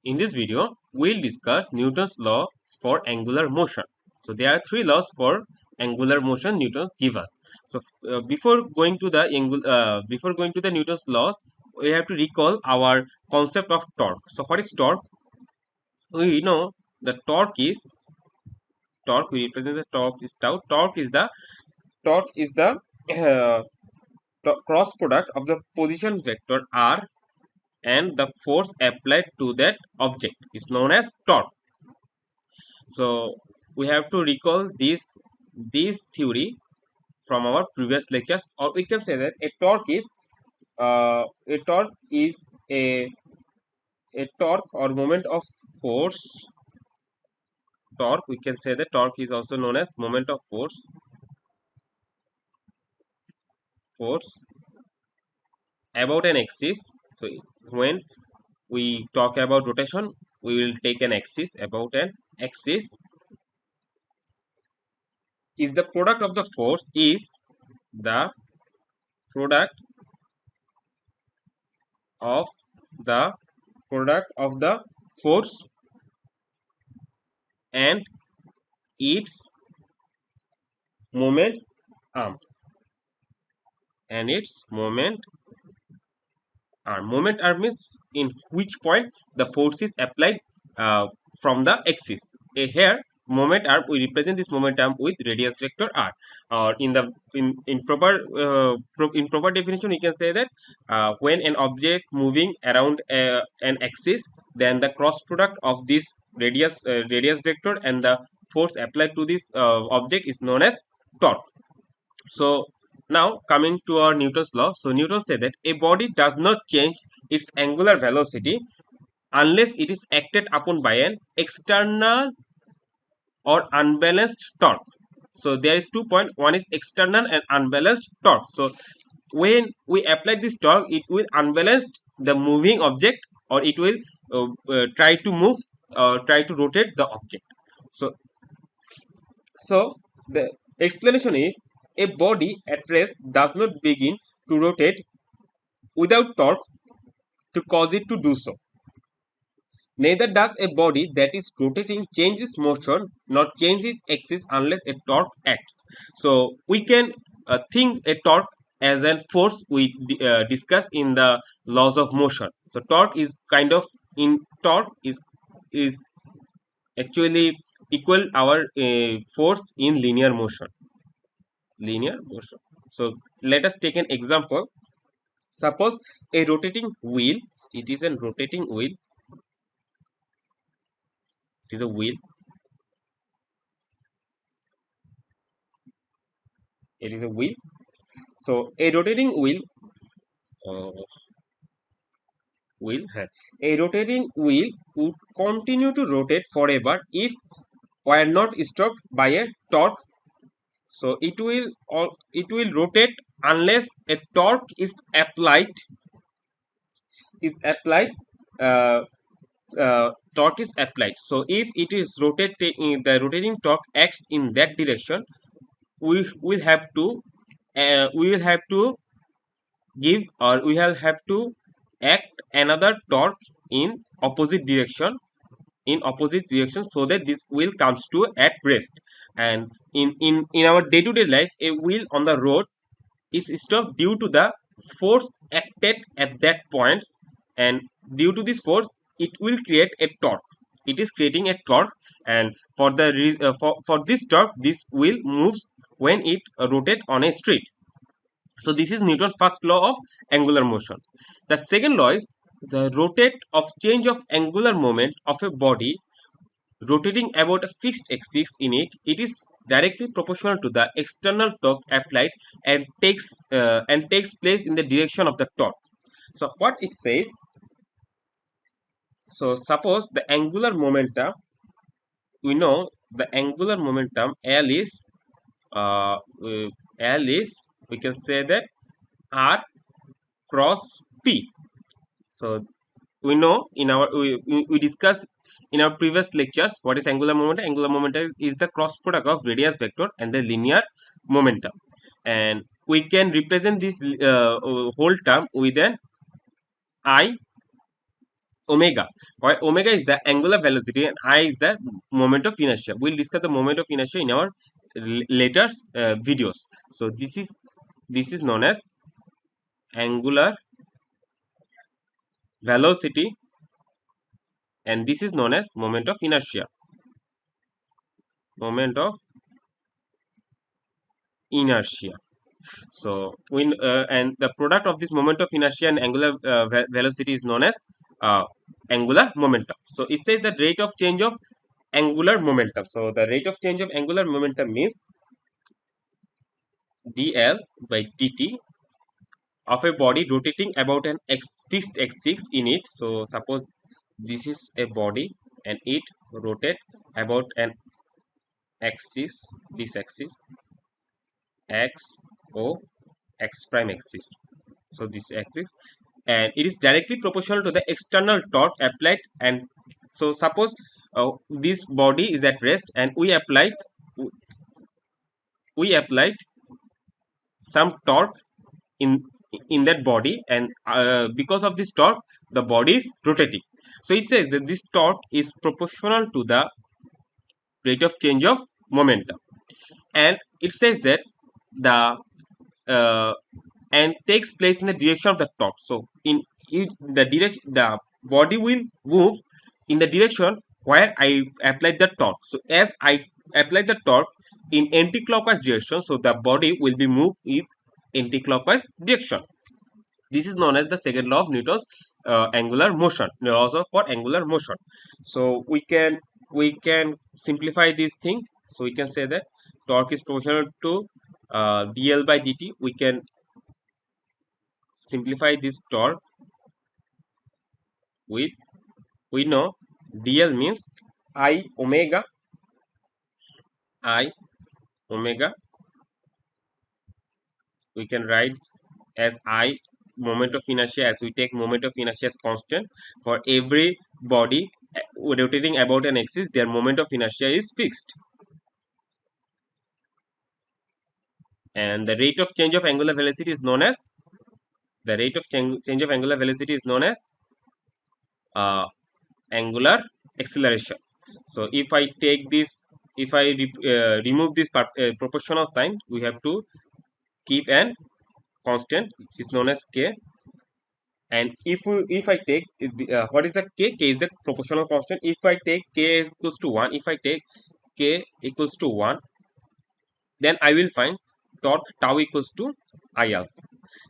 In this video, we'll discuss Newton's law for angular motion. So there are three laws for angular motion Newton's give us. So before going to the Newton's laws, we have to recall our concept of torque. So what is torque? We know the torque. We represent the torque is tau. Torque is the uh, cross product of the position vector r and the force applied to that object is known as torque. So we have to recall this theory from our previous lectures, or we can say that a torque is a a torque or moment of force. Torque, we can say that torque is also known as moment of force about an axis. So when we talk about rotation, we will take an axis about an axis is the product of the force is the product of the force and its moment arm moment arm means in which point the force is applied from the axis. Here moment arm, we represent this moment arm with radius vector r, or in proper definition we can say that when an object moving around an axis, then the cross product of this radius vector and the force applied to this object is known as torque. So now coming to our Newton's law. So Newton said that a body does not change its angular velocity unless it is acted upon by an external or unbalanced torque. So there is 2 points. One is external and unbalanced torque. So when we apply this torque, it will unbalance the moving object, or it will try to move try to rotate the object. So the explanation is a body at rest does not begin to rotate without torque to cause it to do so. Neither does a body that is rotating change its motion nor change its axis unless a torque acts. So we can think a torque as a force we discuss in the laws of motion. So torque is is actually equal our force in linear motion. So let us take an example. Suppose a rotating wheel. It is a rotating wheel. It is a wheel. It is a wheel. So a rotating wheel. A rotating wheel would continue to rotate forever if were not stopped by a torque. So it will rotate unless a torque is applied. Torque is applied. So if it is rotating, the rotating torque acts in that direction, we will have to give, or we will have to act another torque in opposite direction so that this wheel comes to at rest. And in our day-to-day life, a wheel on the road is stopped due to the force acted at that points, and due to this force it will create a torque. It is creating a torque, and for this torque, this wheel moves when it rotates on a street. So this is Newton's first law of angular motion. The second law is the rotate of change of angular moment of a body rotating about a fixed axis in it. It is directly proportional to the external torque applied and takes place in the direction of the torque. So what it says. So suppose the angular momentum, we know the angular momentum L is we can say that R cross P. So we know we discussed in our previous lectures what is angular momentum. Angular momentum is the cross product of radius vector and the linear momentum, and we can represent this whole term with an I omega, where omega is the angular velocity and I is the moment of inertia. We'll discuss the moment of inertia in our later videos. So this is known as angular velocity, and this is known as moment of inertia. Moment of inertia. So when and the product of this moment of inertia and angular velocity is known as uh, angular momentum. So it says the rate of change of angular momentum. So the rate of change of angular momentum means dl by dt of a body rotating about an fixed axis in it. So suppose this is a body and it rotate about an axis, this axis x o x prime axis. So this axis, and it is directly proportional to the external torque applied. And so suppose this body is at rest and we applied some torque in that body, and because of this torque the body is rotating. So it says that this torque is proportional to the rate of change of momentum, and it says that the uh, and takes place in the direction of the torque. So in the direction, the body will move in the direction where I applied the torque. So as I apply the torque in anti-clockwise direction, so the body will be moved in anti-clockwise direction. This is known as the second law of Newton's angular motion, laws of for angular motion. So we can simplify this thing. So we can say that torque is proportional to dl by dt. We can simplify this torque with, we know dl means I omega, we can write as I moment of inertia, as we take moment of inertia as constant for every body rotating about an axis. Their moment of inertia is fixed, and the rate of change of angular velocity is known as angular acceleration. So if I take this, if I remove this proportional sign, we have to keep an constant which is known as k. And if I take what is the k? K is the proportional constant. If I take k is equals to 1, if I take k equals to 1, then I will find torque tau equals to I alpha.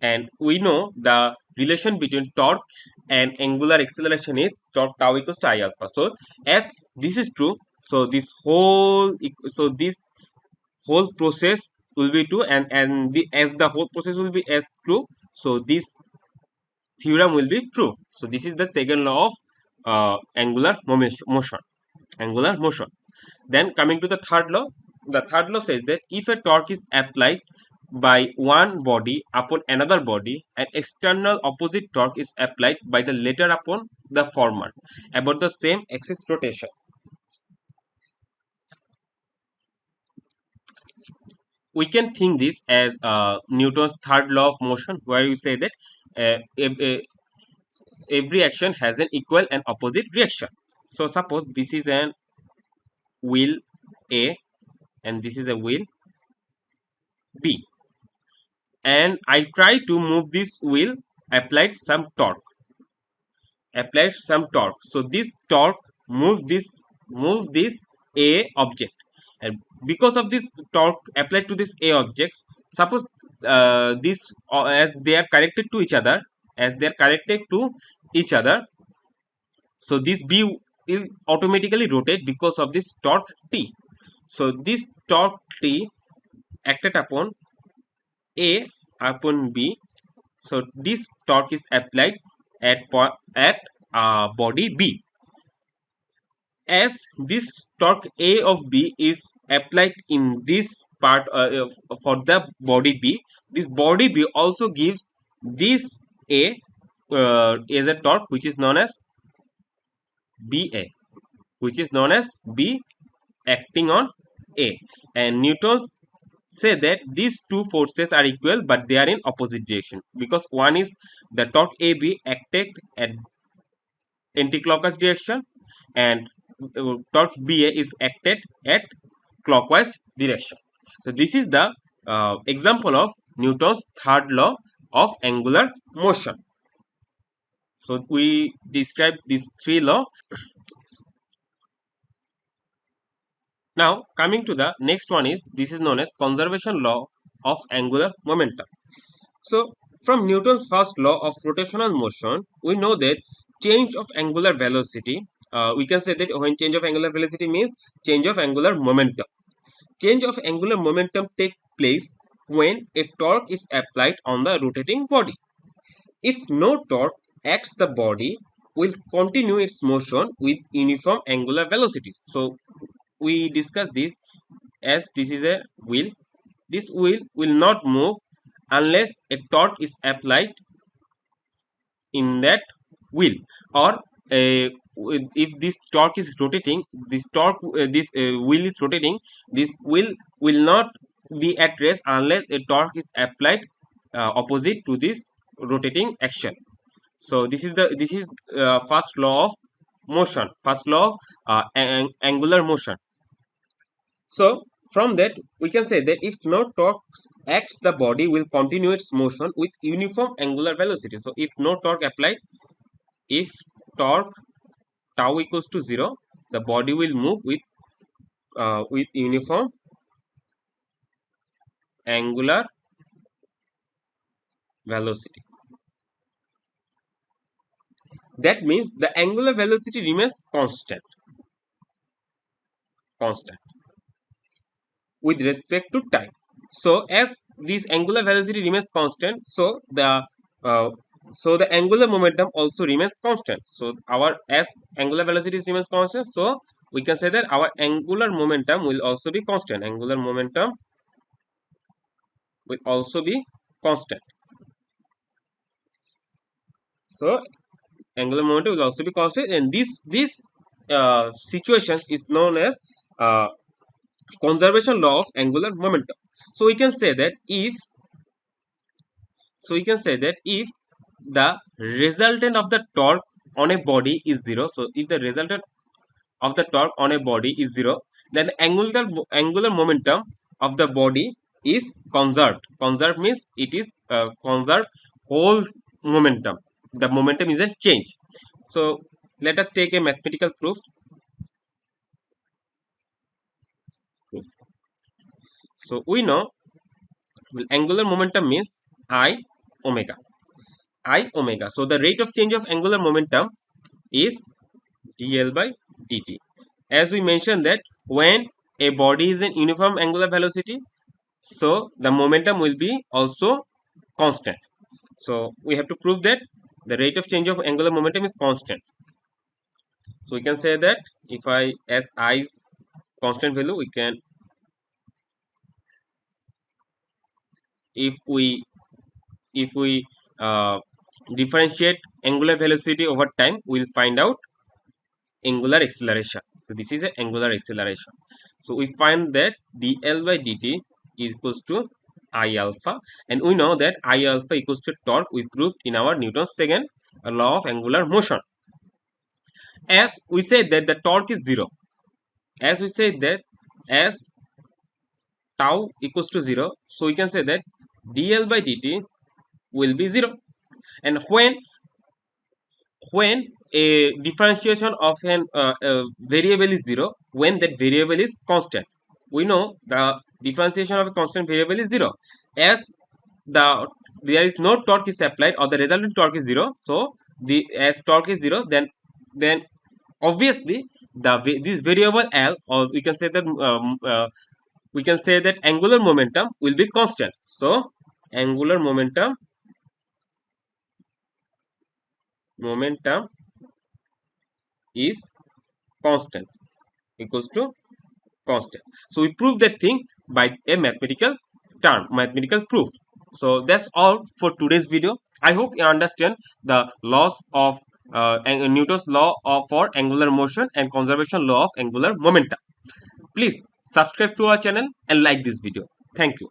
And we know the relation between torque and angular acceleration is torque tau equals to I alpha. So as this is true, so this whole process will be true, and as the whole process will be as true, so this theorem will be true. So this is the second law of angular motion. Then coming to the third law, the third law says that if a torque is applied by one body upon another body, an external opposite torque is applied by the latter upon the former about the same axis rotation. We can think this as Newton's third law of motion, where you say that uh, every action has an equal and opposite reaction. So suppose this is an wheel A and this is a wheel B, and I try to move this wheel, applied some torque. So this torque moves this A object, and because of this torque applied to this A objects, suppose this as they are connected to each other, so this B is automatically rotate because of this torque T. So this torque T acted upon A upon B. So this torque is applied at body B. As this torque A of B is applied in this part for the body B, this body B also gives this A as a torque which is known as BA, B acting on A. And Newton's say that these two forces are equal but they are in opposite direction, because one is the torque AB acted at anti-clockwise direction, and torque BA is acted at clockwise direction. So this is the example of Newton's third law of angular motion. So we describe these three laws. Now coming to the next one, is this is known as conservation law of angular momentum. So from Newton's first law of rotational motion, we know that change of angular velocity, we can say that when change of angular velocity means change of angular momentum. Change of angular momentum takes place when a torque is applied on the rotating body. If no torque acts, the body will continue its motion with uniform angular velocity. So we discuss this as this is a wheel. This wheel will not move unless a torque is applied in that wheel, or if this torque is rotating, this wheel is rotating, this wheel will not be at rest unless a torque is applied opposite to this rotating action. So this is first law of motion, first law of angular motion. So from that we can say that if no torque acts, the body will continue its motion with uniform angular velocity. So if no torque applied, if torque tau equals to 0, the body will move with uniform angular velocity. That means the angular velocity remains constant with respect to time. So as this angular velocity remains constant, so the angular momentum also remains constant. So our as angular velocity remains constant, so we can say that our angular momentum will also be constant. Angular momentum will also be constant. So angular momentum will also be constant, and this situation is known as conservation law of angular momentum. So we can say that if the resultant of the torque on a body is 0, so if the resultant of the torque on a body is 0, then the angular momentum of the body is conserved. Conserved means it is conserved whole momentum. The momentum isn't changed. So let us take a mathematical proof. So we know, well, angular momentum means I omega. So the rate of change of angular momentum is dl by dt. As we mentioned that when a body is in uniform angular velocity, so the momentum will be also constant. So we have to prove that the rate of change of angular momentum is constant. So we can say that if I as I is constant value, we can, if we differentiate angular velocity over time, we will find out angular acceleration. So this is an angular acceleration. So we find that dl by dt is equals to I alpha, and we know that I alpha equals to torque. We proved in our Newton's second law of angular motion. As we said that the torque is 0, as we said that as tau equals to 0, so we can say that dl by dt will be 0. And when a differentiation of an variable is 0, when that variable is constant, we know the differentiation of a constant variable is 0. As there is no torque is applied, or the resultant torque is 0, so as torque is 0, then obviously this variable L, or we can say that angular momentum will be constant. So angular momentum is constant, equals to constant. So we prove that thing by a mathematical proof. So that's all for today's video. I hope you understand the laws of Newton's law for angular motion and conservation law of angular momentum. Please subscribe to our channel and like this video. Thank you.